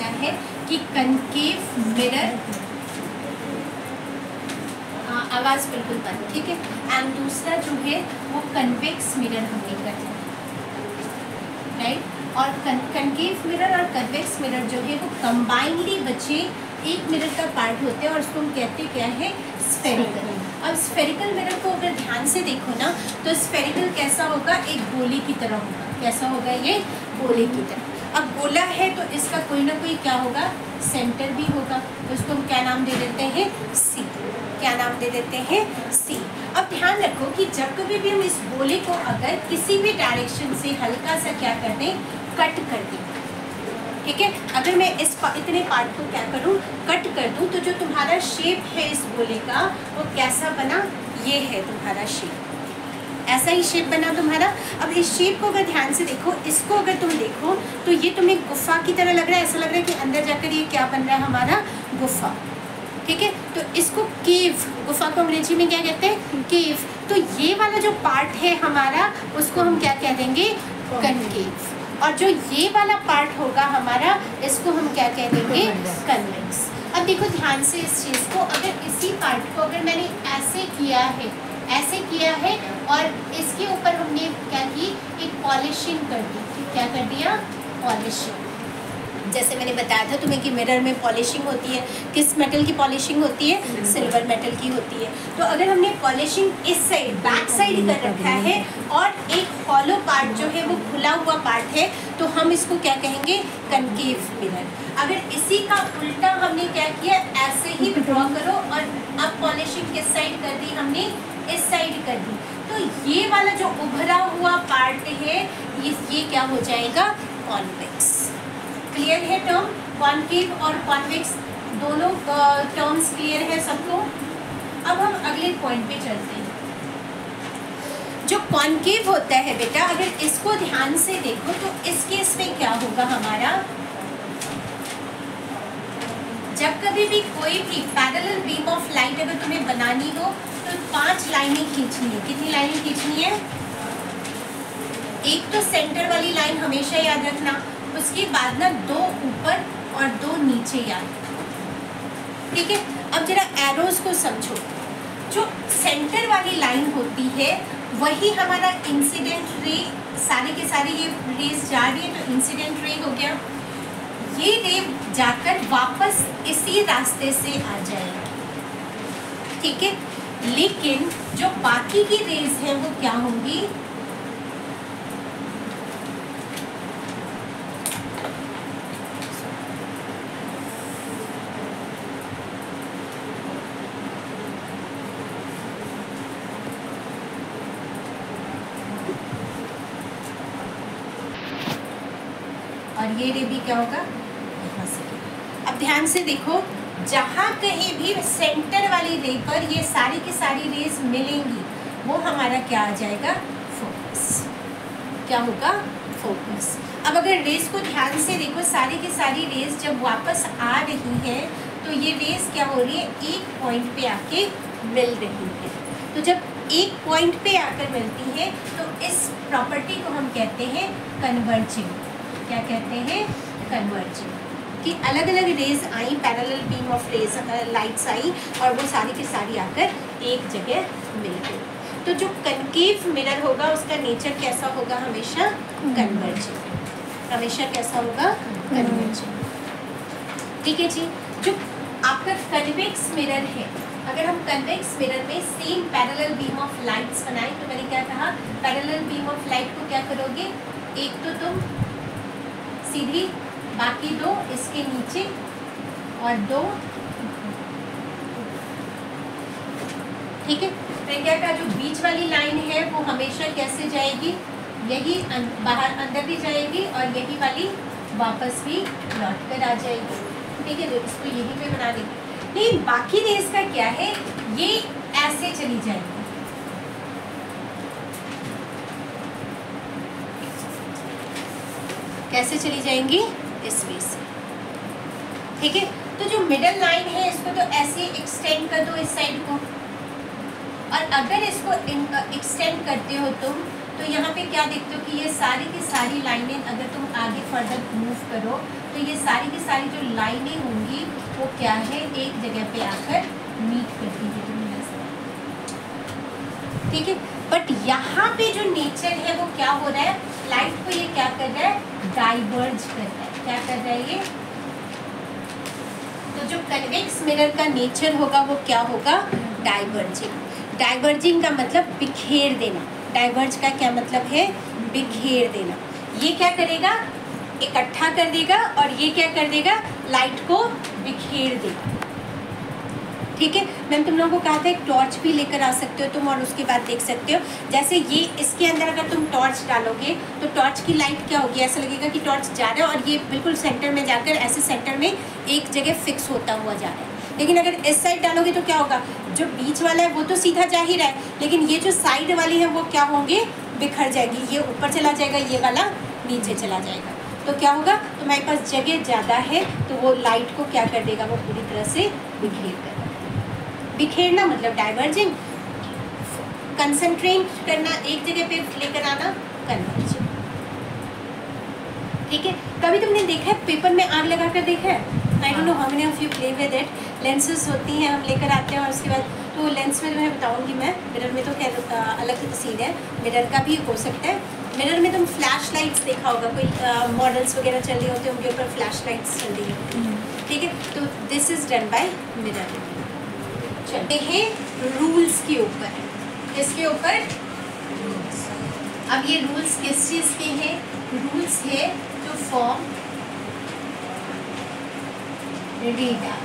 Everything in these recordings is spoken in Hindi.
लिखना है कि कनकेव मिरर, आवाज़ बिल्कुल बंद, ठीक है। एंड दूसरा जो है वो कन्वेक्स मिरर हमें करना है, राइट। और कनकेव मिरर और कन्वेक्स मिरर जो है वो कंबाइनली बच्चे एक मिरर का पार्ट होते हैं और उसको हम कहते क्या है, स्फेरिकल। अब स्फेरिकल मिरर को अगर ध्यान से देखो ना तो स्फेरिकल कैसा होगा, एक गोले की तरह होगा। कैसा होगा, ये गोले की तरह। अब गोला है तो इसका कोई ना कोई क्या होगा, सेंटर भी होगा, तो उसको हम क्या नाम दे देते हैं, सी। क्या नाम दे देते हैं, सी। अब ध्यान रखो कि जब कभी भी हम इस गोले को अगर किसी भी डायरेक्शन से हल्का सा क्या कर दें, कट कर दें, ठीक है। अगर मैं इस इतने पार्ट को क्या करूं, कट कर दूं, तो जो तुम्हारा शेप है इस गोले का वो कैसा बना, ये है तुम्हारा शेप, ऐसा ही शेप बना तुम्हारा। अब इस शेप को अगर ध्यान से देखो, इसको अगर तुम देखो तो ये तुम्हें गुफा की तरह लग रहा है, ऐसा लग रहा है कि अंदर जाकर ये क्या बन रहा है, हमारा गुफा, ठीक है। तो इसको केव, गुफा को अंग्रेजी में क्या कहते हैं, केव। तो ये वाला जो पार्ट है हमारा उसको हम क्या कह देंगे, कनकेव। और जो ये वाला पार्ट होगा हमारा, इसको हम क्या कह देंगे, कन्वेक्स। अब देखो ध्यान से इस चीज़ को, अगर इसी पार्ट को अगर मैंने ऐसे किया है, ऐसे किया है और इसके ऊपर हमने क्या की, एक पॉलिशिंग कर दी। क्या कर दिया, पॉलिशिंग। जैसे मैंने बताया था तुम्हें कि मिरर में पॉलिशिंग होती है, किस मेटल की पॉलिशिंग होती है, सिल्वर मेटल की होती है। तो अगर हमने पॉलिशिंग इस साइड, बैक साइड कर रखा है और एक हॉलो पार्ट जो है वो खुला हुआ पार्ट है, तो हम इसको क्या कहेंगे, कनकेव मिरर। अगर इसी का उल्टा हमने क्या किया, ऐसे ही ड्रॉ करो और अब पॉलिशिंग किस साइड कर दी, हमने इस साइड कर दी, तो ये वाला जो उभरा हुआ पार्ट है ये क्या हो जाएगा, कॉन्वेक्स। क्लियर है टर्म, कॉन्केव और कॉन्वेक्स दोनों टर्म्स क्लियर है सबको। अब हम अगले पॉइंट पे चलते हैं। जो कॉन्केव होता है बेटा, अगर इसको ध्यान से देखो तो इस केस में क्या होगा हमारा, जब कभी भी कोई भी पैरेलल बीम ऑफ लाइट अगर तुम्हें बनानी हो तो 5 लाइनें खींचनी है। कितनी लाइनें खींचनी है, एक तो सेंटर वाली लाइन हमेशा याद रखना, उसके बाद ना 2 ऊपर और 2 नीचे याद रखना, ठीक है। अब जरा एरोज को समझो, जो सेंटर वाली लाइन होती है वही हमारा इंसिडेंट रे, सारे के सारे ये रेज जा रही है तो इंसिडेंट रे हो गया। ये रे जाकर वापस इसी रास्ते से आ जाएगा, ठीक है। लेकिन जो बाकी की रेज हैं वो क्या होंगी, और ये रे भी क्या होगा, यहाँ से। अब ध्यान से देखो, जहाँ कहीं भी सेंटर वाली रे पर ये सारी की सारी रेज मिलेंगी वो हमारा क्या आ जाएगा, फोकस। क्या होगा, फोकस। अब अगर रेज को ध्यान से देखो, सारी की सारी रेज जब वापस आ रही है तो ये रेज क्या हो रही है, एक पॉइंट पे आके मिल रही है। तो जब एक पॉइंट पे आकर मिलती है तो इस प्रॉपर्टी को हम कहते हैं कन्वर्जिंग। क्या कहते हैं, कन्वर्जिंग। कि अलग अलग रेज आई, parallel beam of rays lights आई और वो सारी की सारी आकर एक जगह मिल गई। तो जो कनकेव मिरर होगा उसका नेचर कैसा होगा, हमेशा कन्वर्जिंग। हमेशा कैसा होगा, कन्वर्जिंग, ठीक है जी। जो आपका कन्वेक्स मिरर है, अगर हम कन्वेक्स मिरर में same parallel beam of lights बनाएं तो मैंने क्या कहा, पैरेलल बीम ऑफ लाइट को क्या करोगे, एक तो तुम सीधी, बाकी 2 इसके नीचे और 2, ठीक है। फिर क्या कहा, जो बीच वाली लाइन है वो हमेशा कैसे जाएगी, यही बाहर अंदर भी जाएगी और यही वाली वापस भी लौट कर आ जाएगी, ठीक है। तो इसको यहीं पे बना देंगे। नहीं, बाकी रेस का क्या है, ये ऐसे चली जाएगी, कैसे चली जाएंगी, इस वे से, ठीक है। तो जो मिडल लाइन है इसको तो ऐसे एक्सटेंड कर दो इस साइड को, और अगर इसको एक्सटेंड करते हो तुम तो यहाँ पे क्या देखते हो कि ये सारी की सारी लाइनें अगर तुम आगे फर्दर मूव करो तो ये सारी की सारी जो लाइनें होंगी वो क्या है, एक जगह पे आकर मीट करती है, ठीक है। बट यहाँ पे जो नेचर है वो क्या हो रहा है, लाइट को ये क्या कर रहा है, डाइवर्ज कर रहा है। क्या कर रहा है ये, तो जो कन्वेक्स मिरर का नेचर होगा वो क्या होगा, डाइवर्जिंग। डाइवर्जिंग का मतलब बिखेर देना, डाइवर्ज का क्या मतलब है, बिखेर देना। ये क्या करेगा, इकट्ठा कर देगा, और ये क्या कर देगा, लाइट को बिखेर देगा, ठीक है। मैम तुम लोगों को कहा था एक टॉर्च भी लेकर आ सकते हो तुम, और उसके बाद देख सकते हो जैसे ये इसके अंदर अगर तुम टॉर्च डालोगे तो टॉर्च की लाइट क्या होगी, ऐसा लगेगा कि टॉर्च जा रहा है और ये बिल्कुल सेंटर में जाकर ऐसे सेंटर में एक जगह फिक्स होता हुआ जा रहा है। लेकिन अगर इस साइड डालोगे तो क्या होगा, जो बीच वाला है वो तो सीधा जा ही रहा है, लेकिन ये जो साइड वाली है वो क्या होंगे, बिखर जाएगी, ये ऊपर चला जाएगा, ये वाला नीचे चला जाएगा। तो क्या होगा, तुम्हारे पास जगह ज़्यादा है तो वो लाइट को क्या कर देगा, वो पूरी तरह से बिखेर देगा। बिखेरना मतलब डाइवर्जिंग, कंसंट्रेट करना, एक जगह पे लेकर आना, कन्वर्जिंग, ठीक है। कभी तुमने देखा है पेपर में आग लगा कर देखा है, I don't know how many of you play with it. Lenses होती हैं, हम लेकर आते हैं और उसके बाद तो लेंस में मैं बताऊंगी मैं, मिरर में तो क्या अलग सीन है, मिरर का भी हो सकता है। मिरर में तुम फ्लैश लाइट्स देखा होगा, कोई मॉडल्स वगैरह चल रही होती है, उनके ऊपर फ्लैश लाइट्स चल रही है, ठीक है। तो this is done by mirror. चलते हैं रूल्स के ऊपर, किसके ऊपर, अब ये रूल्स किस चीज़ के हैं, रूल्स है टू फॉर्म रे डायग्राम।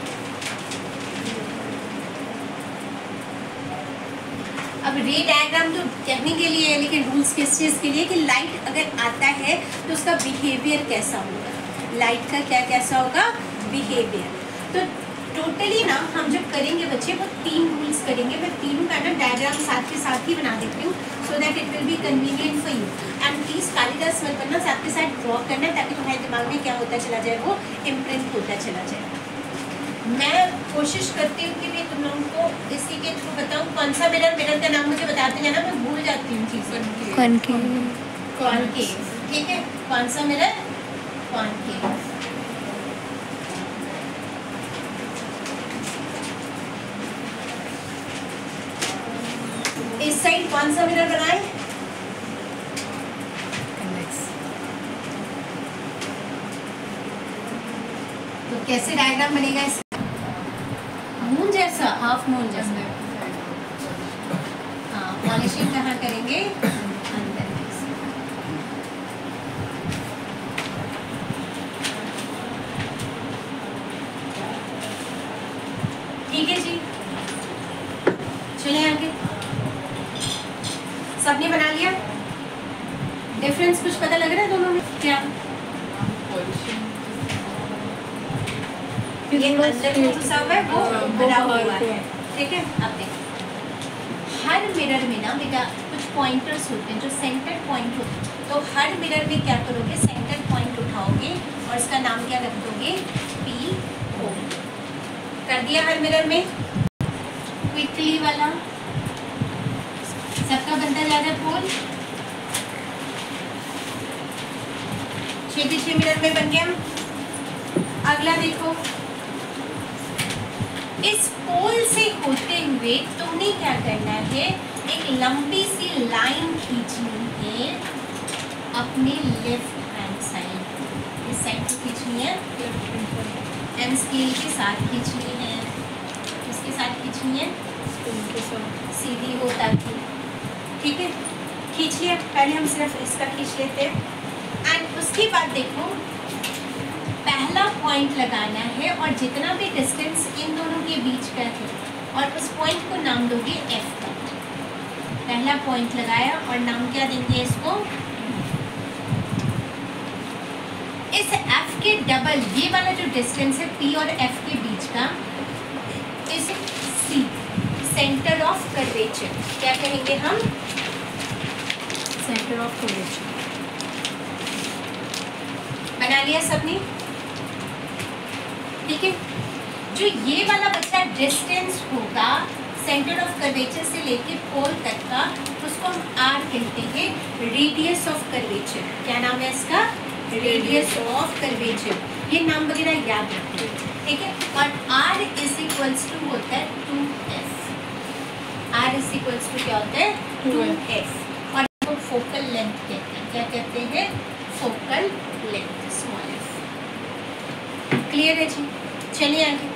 अब रे डायग्राम तो कहने के लिए है, लेकिन रूल्स किस चीज़ के लिए, कि लाइट अगर आता है तो उसका बिहेवियर कैसा होगा, लाइट का क्या कैसा होगा बिहेवियर। तो टोटली ना हम जब करेंगे बच्चे वो 3 रूल्स करेंगे, मैं तीनों का ना डायग्राम साथ के साथ ही बना देती हूँ, so that it will be convenient for you. And please Kalidas मत करना, साथ के साथ ड्रॉ करना, ताकि तुम्हारे दिमाग में क्या होता चला जाए, वो इम्प्रिंट होता चला जाए। मैं कोशिश करती हूँ कि मैं तुम लोगों को इसी के थ्रू बताऊँ। कौन सा मिरर, मिरर का नाम मुझे बताते जाना, मैं भूल जाती हूँ चीज़ें। कॉनकेव, ठीक है, कौन सा मिरर, कॉनकेव। इस साइड कौन सा मिरर बनाए, तो कैसे डायग्राम बनेगा इसका, मून जैसा, हाफ मून जैसा। हाँ, पॉलिशिंग कहाँ करेंगे, अंदर। ठीक है जी, चलिए आगे। सबने बना लिया, डिफरेंस कुछ पता लग रहा है दोनों में, क्या ये अंदर में घुसा हुआ है वो बना हुआ है, ठीक है। अब देखो हर मिरर में ना बेटा कुछ पॉइंटर्स होते हैं जो सेंटर पॉइंट होते हैं, तो हर मिरर में क्या करोगे, सेंटर पॉइंट उठाओगे और इसका नाम क्या रख दोगे, P O। कर दिया हर मिरर में, क्विकली वाला सबका बनता जा रहा है पोल, 6 मिनट में बन गया। अगला देखो, इस पोल से होते हुए तुमने क्या करना है, एक लंबी सी लाइन खींचनी है अपने लेफ्ट हैंड साइड, इस साइड को खींचनी है, एंड स्केल के साथ खींचनी है, इसके साथ खींचनी है, सीधी हो ताकि, ठीक है। खींच लिया, पहले हम सिर्फ इसका खींच लेते हैं। एंड उसके बाद देखो पहला पॉइंट लगाना है और जितना भी डिस्टेंस इन दोनों के बीच का है और उस पॉइंट को नाम दोगे F का। पहला पॉइंट लगाया और नाम क्या देंगे इसको, इस F के डबल, ये वाला जो डिस्टेंस है P और F के बीच का, इसे C, सेंटर ऑफ कर्वेचर, क्या कहेंगे हम, सेंटर ऑफ कर्वेचर। बना लिया सबने, ठीक है। जो ये वाला बच्चा डिस्टेंस होगा सेंटर ऑफ कर्वेचर से लेके पोल तक का, उसको हम आर कहते हैं, रेडियस ऑफ कर्वेचर। क्या नाम है इसका? Radius of curvature. ये नाम वगैरह याद रखिए, ठीक है। और आर इज इक्वल्स टू होता है 2f। Are is equals to क्या होता है? 2f। और इसको फोकल लेंथ कहते हैं। क्या कहते हैं? Focal length, small F. Clear है जी? चलिए आगे।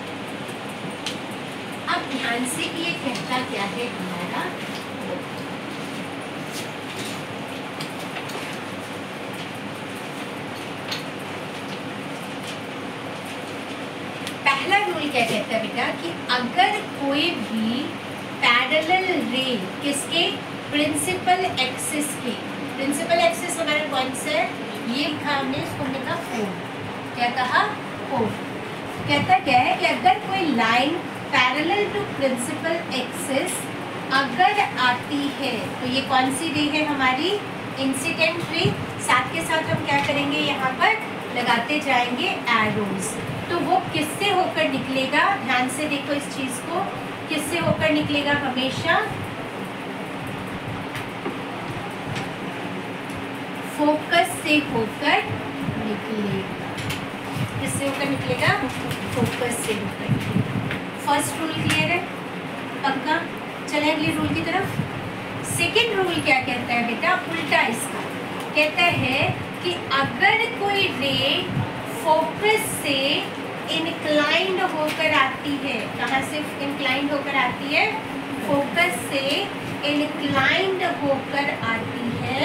अब ध्यान से कि ये कहता क्या है हमारा। पहला रूल क्या कहता है बेटा कि अगर कोई भी पैरेलल रे किसके? प्रिंसिपल एक्सिस के। प्रिंसिपल एक्सिस हमारा कौन सा है? ये था हमने, इसको हमने कहा फोर। क्या कहा? फोर। कहता क्या है कि अगर कोई line parallel to principal axis अगर आती है तो ये कौन सी रे है हमारी? Incident ray. साथ के साथ हम क्या करेंगे? यहाँ पर लगाते जाएंगे एरोज। तो वो किससे होकर निकलेगा? ध्यान से देखो इस चीज को, किससे होकर निकलेगा? हमेशा फोकस से होकर निकलेगा। किससे होकर निकलेगा? फोकस से होकर निकलेगा। फर्स्ट रूल क्लियर है? पक्का? चले अगले रूल की तरफ। सेकेंड रूल क्या कहता है बेटा? उल्टा इसका कहता है कि अगर कोई रे फोकस से इंक्लाइंड होकर आती है, कहाँ से इंक्लाइंड होकर आती है? फोकस से इंक्लाइंड होकर आती है,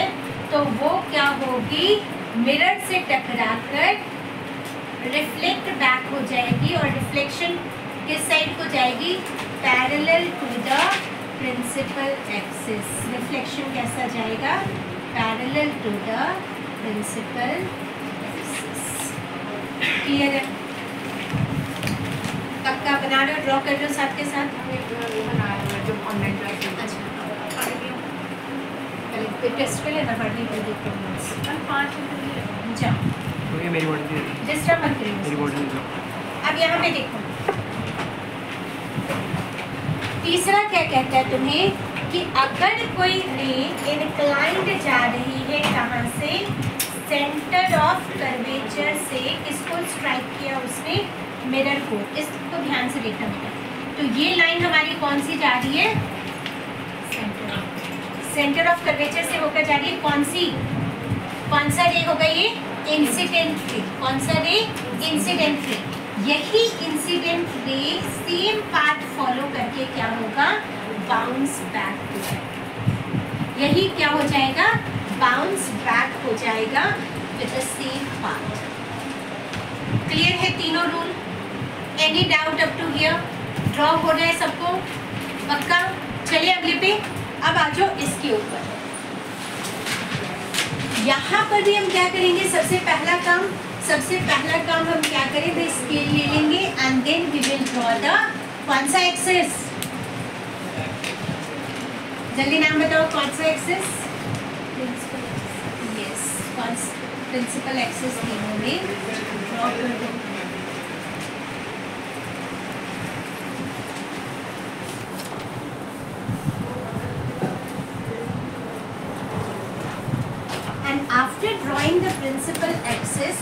तो वो क्या होगी? मिरर से टकराकर रिफ्लेक्ट बैक हो जाएगी। और रिफ्लेक्शन किस साइड को जाएगी? Parallel to the principal axis. Reflection कैसा जाएगा? Parallel to the principal axis. Clear है? पक्का बना रहे हो? ड्रॉ कर रहे हो साथ के साथ? टेस्ट कर लेना, पढ़ने के लिए जाओ। मेरी बॉडी डिस्टर्ब मत करिए मेरी बॉडी। अब यहाँ पे देखो, तीसरा क्या कहता है तुम्हें कि अगर कोई रे इंक्लाइंड जा रही है, कहाँ से? सेंटर ऑफ कर्वेचर से। किसको स्ट्राइक किया उसने? मिरर को। इसको ध्यान से देखना बेटा। तो ये लाइन हमारी कौन सी जा रही है? सेंटर ऑफ कर्वेचर से होकर जा रही है। कौन सी? कौन सा रे होगा ये? Incident ray. कौन सा रे? Incident ray. यही incident ray same path follow करके क्या होगा? बाउंस बैक हो जाएगा। यही क्या हो जाएगा? बाउंस बैक हो जाएगा with the same path. Clear है तीनों rule? Any doubt up to here? Draw हो रहा है सबको? पक्का? चलिए अगले पे। अब आ जाओ इसके ऊपर। यहाँ पर भी हम क्या करेंगे? सबसे पहला काम हम क्या करें? स्केल ले लेंगे and then we will draw the कौन सा एक्सिस? जल्दी नाम बताओ, कौन सा एक्सिस? यस, प्रिंसिपल एक्सिस तीनों में ड्रॉ कर दो। After drawing the principal axis,